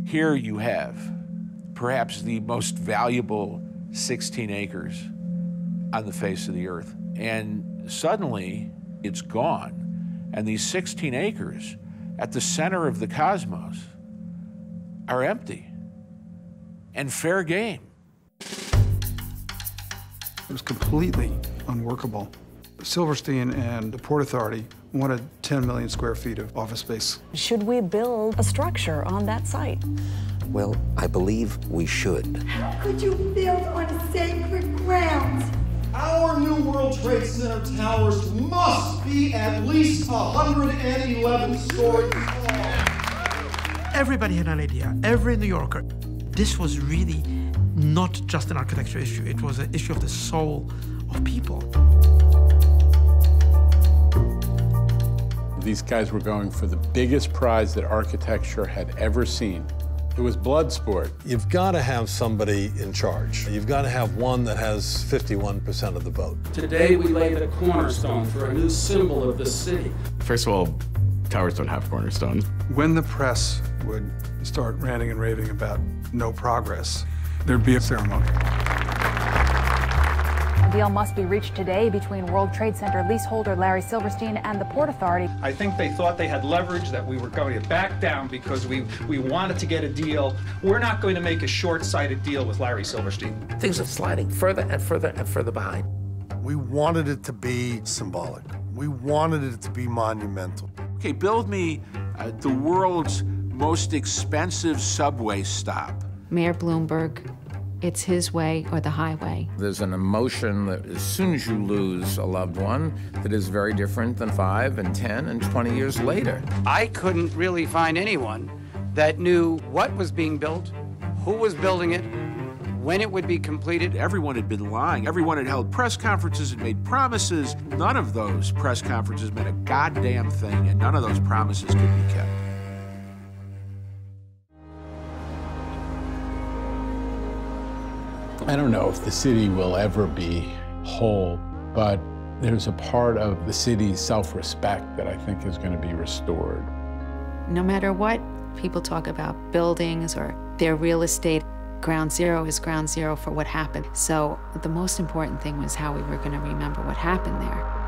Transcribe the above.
Here you have perhaps the most valuable 16 acres on the face of the earth. And suddenly it's gone. And these 16 acres at the center of the cosmos are empty and fair game. It was completely unworkable. Silverstein and the Port Authority wanted 10 million square feet of office space. Should we build a structure on that site? Well, I believe we should. How could you build on sacred ground? Our new World Trade Center towers must be at least 111 stories tall. Everybody had an idea, every New Yorker. This was really not just an architecture issue, it was an issue of the soul of people. These guys were going for the biggest prize that architecture had ever seen. It was blood sport. You've got to have somebody in charge. You've got to have one that has 51% of the vote. Today we lay the cornerstone for a new symbol of the city. First of all, towers don't have cornerstones. When the press would start ranting and raving about no progress, there'd be a ceremony. A deal must be reached today between World Trade Center leaseholder Larry Silverstein and the Port Authority. I think they thought they had leverage, that we were going to back down because we wanted to get a deal. We're not going to make a short-sighted deal with Larry Silverstein. Things are sliding further and further and further behind. We wanted it to be symbolic. We wanted it to be monumental. Okay, build me the world's most expensive subway stop. Mayor Bloomberg, it's his way or the highway. There's an emotion that as soon as you lose a loved one that is very different than 5 and 10 and 20 years later. I couldn't really find anyone that knew what was being built, who was building it, when it would be completed. Everyone had been lying. Everyone had held press conferences and made promises. None of those press conferences meant a goddamn thing, and none of those promises could be kept. I don't know if the city will ever be whole, but there's a part of the city's self-respect that I think is going to be restored. No matter what people talk about buildings or their real estate, ground zero is ground zero for what happened. So the most important thing was how we were going to remember what happened there.